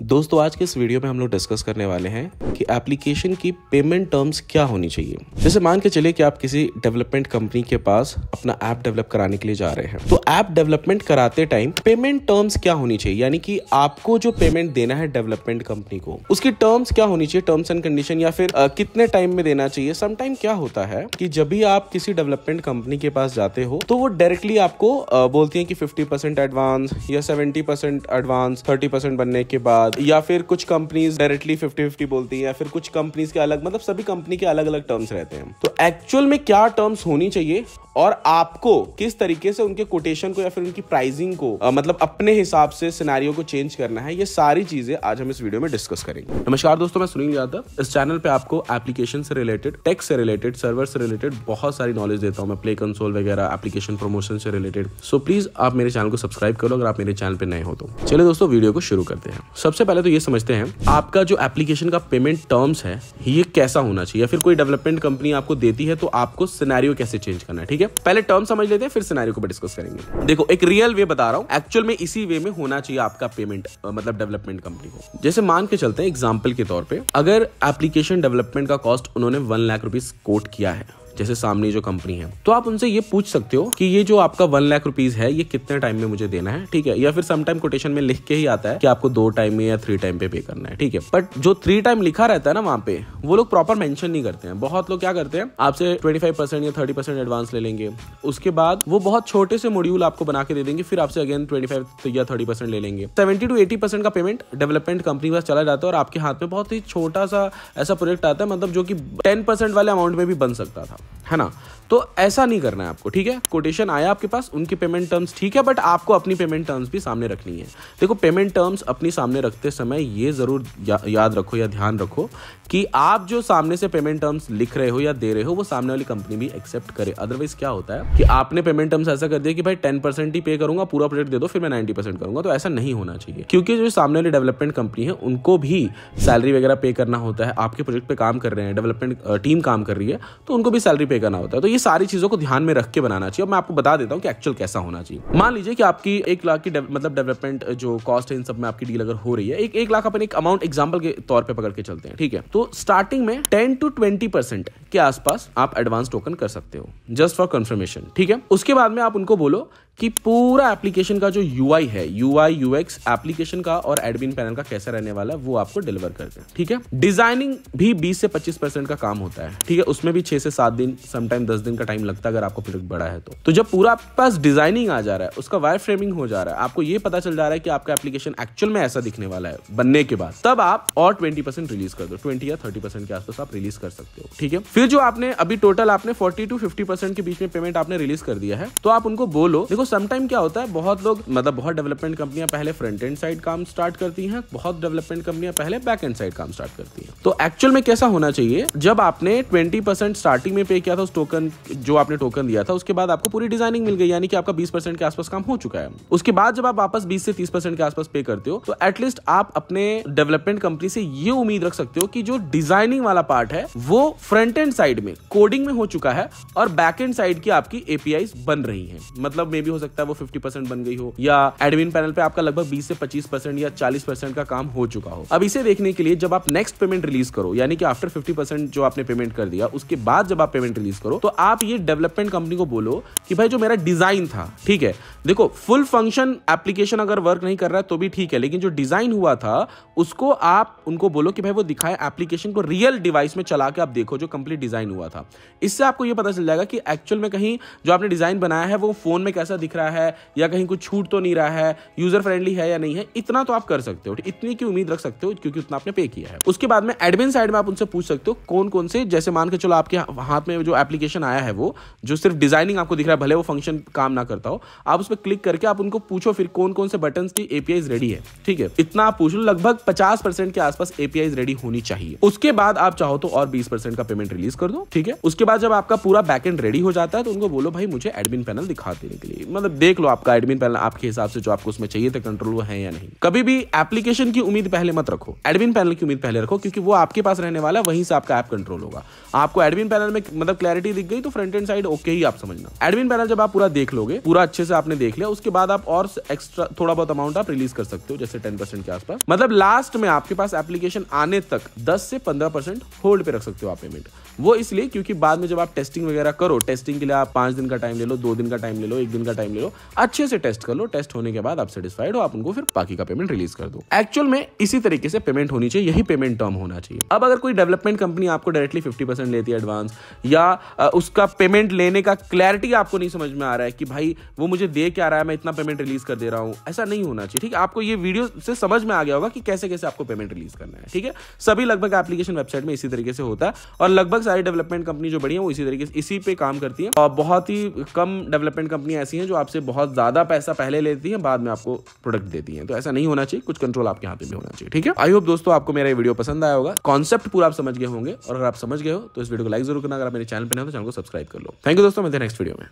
दोस्तों आज के इस वीडियो में हम लोग डिस्कस करने वाले हैं कि एप्लीकेशन की पेमेंट टर्म्स क्या होनी चाहिए। जैसे मान के चले कि आप किसी डेवलपमेंट कंपनी के पास अपना ऐप डेवलप कराने के लिए जा रहे हैं, तो ऐप डेवलपमेंट कराते टाइम पेमेंट टर्म्स क्या होनी चाहिए, यानी कि आपको जो पेमेंट देना है डेवलपमेंट कंपनी को, उसकी टर्म्स क्या होनी चाहिए, टर्म्स एंड कंडीशन, या फिर कितने टाइम में देना चाहिए। समटाइम क्या होता है कि जब भी आप किसी डेवलपमेंट कंपनी के पास जाते हो तो वो डायरेक्टली आपको बोलती है कि 50% एडवांस या 70% एडवांस 30% बनने के बाद, या फिर कुछ कंपनीज डायरेक्टली 50-50 बोलती हैं, या फिर कुछ कंपनीज के अलग, मतलब सभी कंपनी के अलग अलग टर्म्स रहते हैं। तो एक्चुअल में क्या टर्म्स होनी चाहिए और आपको किस तरीके से उनके कोटेशन को या फिर उनकी प्राइसिंग को मतलब अपने हिसाब से सिनेरियो को चेंज करना है, ये सारी चीजें आज हम इस वीडियो में डिस्कस करेंगे। नमस्कार दोस्तों, मैं सुनील यादव। इस चैनल पे आपको एप्लीकेशन से रिलेटेड, टेक से रिलेटेड, सर्वर से रिलेटेड बहुत सारी नॉलेज देता हूं मैं, प्ले कंसोल वगैरह, एप्लीकेशन प्रमोशन से रिलेटेड। सो प्लीज आप मेरे चैनल को सब्सक्राइब करो अगर आप मेरे चैनल पे नए हो तो। चलिए दोस्तों, वीडियो को शुरू करते हैं। सबसे पहले तो ये समझते हैं आपका जो एप्लीकेशन का पेमेंट टर्म्स है ये कैसा होना चाहिए, या फिर कोई डेवलपमेंट कंपनी आपको देती है तो आपको सिनेरियो कैसे चेंज करना है। ठीक है, पहले टर्म समझ लेते हैं, फिर सिनेरियो को डिस्कस करेंगे। देखो, एक रियल वे बता रहा हूं, एक्चुअल में इसी वे में होना चाहिए आपका पेमेंट, मतलब डेवलपमेंट कंपनी को। जैसे मान के चलते हैं एग्जांपल के तौर पे, अगर एप्लीकेशन डेवलपमेंट का कॉस्ट उन्होंने 1 लाख रुपीज कोट किया है, जैसे सामने जो कंपनी है, तो आप उनसे ये पूछ सकते हो कि ये जो आपका 1 लाख रुपीज है ये कितने टाइम में मुझे देना है। ठीक है, या फिर समटाइम कोटेशन में लिख के ही आता है कि आपको 2 टाइम में या 3 टाइम पे करना है। ठीक है, बट जो 3 टाइम लिखा रहता है ना वहां पे, वो लोग प्रॉपर मेंशन नहीं करते हैं। बहुत लोग क्या करते हैं, आपसे 25% या 30% एडवांस ले लेंगे, उसके बाद वो बहुत छोटे से मॉड्यूल आपको बना के दे देंगे, फिर आपसे अगेन 25 या 30% ले लेंगे। 70 to 80% का पेमेंट डेवलपमेंट कंपनी पास चला जाता है और आपके हाथ में बहुत ही छोटा सा ऐसा प्रोजेक्ट आता है, मतलब जो कि 10% वाले अमाउंट में भी बन सकता था, है ना। तो ऐसा नहीं करना है आपको। ठीक है, कोटेशन आया आपके पास, उनकी पेमेंट टर्म्स ठीक है, बट आपको अपनी पेमेंट टर्म्स भी सामने रखनी है। देखो, पेमेंट टर्म्स अपनी सामने रखते समय ये जरूर याद रखो या ध्यान रखो कि आप जो सामने से पेमेंट टर्म्स लिख रहे हो या दे रहे हो वो सामने वाली कंपनी भी एक्सेप्ट करे। अदरवाइज क्या होता है कि आपने पेमेंट टर्म्स ऐसा कर दिया कि भाई 10% ही पे करूंगा, पूरा प्रोजेक्ट दे दो, फिर मैं 90% करूंगा। तो ऐसा नहीं होना चाहिए, क्योंकि जो सामने वाली डेवलपमेंट कंपनी है उनको भी सैलरी वगैरह पे करना होता है। आपके प्रोजेक्ट पे काम कर रहे हैं, डेवलपमेंट टीम काम कर रही है, तो उनको भी सैलरी पे करना होता है। तो ये सारी चीजों को ध्यान में रख के बनाना चाहिए। और मैं आपको बता देता हूं कि एक्चुअल कैसा होना चाहिए। मान लीजिए कि आपकी 1 लाख की मतलब डेवलपमेंट जो कॉस्ट है इन सब में आपकी डील अगर हो रही है, 1 लाख अपन एक अमाउंट एग्जांपल के तौर पे पकड़ के चलते हैं। ठीक है, तो स्टार्टिंग में 10 to 20% के आसपास आप एडवांस टोकन कर सकते हो, जस्ट फॉर कंफर्मेशन। ठीक है, उसके बाद में आप उनको बोलो कि पूरा एप्लीकेशन का जो यूआई है, यूआई यूएक्स एप्लीकेशन का और एडमिन पैनल का कैसा रहने वाला है वो आपको डिलीवर करते हैं। ठीक है, डिजाइनिंग भी 20 से 25% का काम होता है। ठीक है, उसमें भी 6 से 7 दिन, समटाइम 10 दिन का टाइम लगता है अगर आपका प्रोजेक्ट बड़ा है तो जब पूरा आपके पास डिजाइनिंग आ जा रहा है, उसका वायर फ्रेमिंग हो जा रहा है, आपको ये पता चल जा रहा है कि आपका एप्लीकेशन एक्चुअल में ऐसा दिखने वाला है बनने के बाद, तब आप और 20% रिलीज कर दो। 20 या 30% के आसपास आप रिलीज कर सकते हो। ठीक है, फिर जो आपने अभी टोटल आपने 40 to 50% के बीच में पेमेंट आपने रिलीज कर दिया है, तो आप उनको बोलो। देखो, समटाइम क्या होता है, बहुत लोग, मतलब बहुत डेवलपमेंट कंपनियां पहले फ्रंट एंड साइड काम स्टार्ट करती हैं, बहुत डेवलपमेंट कंपनियां पहले बैक एंड साइड काम स्टार्ट करती हैं। तो एक्चुअल में कैसा होना चाहिए, जब आपने 20% स्टार्टिंग में पे किया था, उस टोकन जो आपने टोकन दिया था, उसके बाद आपको पूरी डिजाइनिंग मिल गई, यानी कि आपका 20% के आसपास काम हो चुका है। उसके बाद जब आप वापस 20 से 30% के आसपास पे करते हो, तो एटलीस्ट आप अपने डेवलपमेंट कंपनी से ये उम्मीद रख सकते हो कि जो डिजाइनिंग वाला पार्ट है वो फ्रंट एंड साइड में कोडिंग में हो चुका है और बैक एंड साइड की आपकी एपीआईज बन रही हैं। मतलब मे भी हो सकता है वो 50% बन गई हो, या एडमिन पैनल पे आपका लगभग 20 से 25% या 40% का काम हो चुका हो। अब इसे देखने के लिए जब आप नेक्स्ट पेमेंट रिलीज करो, यानी कि आफ्टर 50% जो आपने पेमेंट कर दिया, उसके बाद जब आप पेमेंट रिलीज करो, तो आप ये डेवलपमेंट कंपनी को बोलो कि भाई जो मेरा डिजाइन था, ठीक है, देखो फुल फंक्शन एप्लीकेशन अगर वर्क नहीं कर रहा है तो भी ठीक है, लेकिन जो डिजाइन हुआ था उसको आप उनको बोलो कि भाई वो दिखाए एप्लीकेशन को रियल डिवाइस में चला के आप देखो जो कंप्लीट डिजाइन हुआ था। इससे आपको ये पता चल जाएगा कि एक्चुअल में कहीं जो आपने डिजाइन बनाया है वो फोन में कैसा दिख रहा है, या कहीं कुछ छूट तो नहीं रहा है, यूजर फ्रेंडली है या नहीं है। इतना तो आप कर सकते हो, इतनी की उम्मीद रख सकते हो, क्योंकि उतना आपने पे किया है। उसके बाद में एडमिन साइड में आप उनसे पूछ सकते हो कौन कौन से, जैसे मान के चलो आपके हाथ में जो एप्लीकेशन आया है वो जो सिर्फ डिजाइनिंग आपको दिख रहा है, भले वो फंक्शन काम ना करता हो, आप उस पर क्लिक करके आप उनको पूछो फिर कौन कौन से बटन की एपीआईज रेडी है। ठीक है, इतना आप पूछ लो, लगभग 50% के आसपास एपीआईज रेडी होनी चाहिए। उसके बाद आप चाहो तो और 20% का पेमेंट रिलीज कर दो। ठीक है, उसके बाद जब आपका पूरा बैकएंड रेडी हो जाता है तो उनको बोलो भाई मुझे एडमिन पैनल दिखा देने के लिए, मतलब देख लो आपका एडमिन पैनल आपके हिसाब से जो आपको उसमें चाहिए था कंट्रोल वो है या नहीं। कभी भी एप्लीकेशन की उम्मीद पहले मत रखो, एडमिन पैनल की उम्मीद पहले रखो, क्योंकि वो आपके पास रहने वाला है, वहीं से आपका ऐप कंट्रोल होगा। आपको एडमिन पैनल में मतलब क्लैरिटी दिख गई तो फ्रंट एंड साइड ओके ही आप समझना। एडमिन पैनल जब आप पूरा देख लोगे, पूरा अच्छे से आपने देख लिया, उसके बाद आप और एक्स्ट्रा थोड़ा बहुत अमाउंट आप रिलीज कर सकते हो, जैसे 10% के आसपास। मतलब लास्ट में आपके पास एप्लीकेशन आने तक 10 से 15% होल्ड पे रख सकते हो आप पेमेंट। वो इसलिए क्योंकि बाद में जब आप टेस्टिंग वगैरह करो, टेस्टिंग के लिए आप 5 दिन का टाइम ले लो, 2 दिन का टाइम ले लो, 1 दिन का टाइम ले लो, अच्छे से टेस्ट कर लो। टेस्ट होने के बाद आप सेटिस्फाइड हो, आप उनको फिर बाकी का पेमेंट रिलीज कर दो। एक्चुअल में इसी तरीके से पेमेंट होनी चाहिए, यही पेमेंट टर्म होना चाहिए। अब अगर कोई डेवलपमेंट कंपनी आपको डायरेक्टली 50% लेती है एडवांस, या उसका पेमेंट लेने का क्लैरिटी आपको नहीं समझ में आ रहा है कि भाई वो मुझे दे क्या रहा है, मैं इतना पेमेंट रिलीज कर दे रहा हूं, ऐसा नहीं होना चाहिए। ठीक है, आपको ये वीडियो से समझ में आ गया होगा कि कैसे कैसे आपको पेमेंट रिलीज करना है। ठीक है, सभी लगभग एप्लीकेशन वेबसाइट में इसी तरीके से होता है, और लगभग सारी डेवलपमेंट कंपनी जो बड़ी है वो इसी तरीके से इसी पे काम करती है। और बहुत ही कम डेवलपमेंट कंपनी ऐसी हैं जो आपसे बहुत ज्यादा पैसा पहले लेती हैं, बाद में आपको प्रोडक्ट देती हैं। तो ऐसा नहीं होना चाहिए, कुछ कंट्रोल आपके हाथ में भी होना चाहिए। ठीक है, आई होप दोस्तों आपको मेरा वीडियो पसंद आया होगा, कॉन्सेप्ट पूरा आप समझ गए होंगे, और अगर आप समझ गए हो तो इस वीडियो को लाइक जरूर करना। अगर आप मेरे चैनल पर नहीं हो तो चैनल को सब्सक्राइब कर लो। थैंक यू दोस्तों, मिलते हैं नेक्स्ट वीडियो में।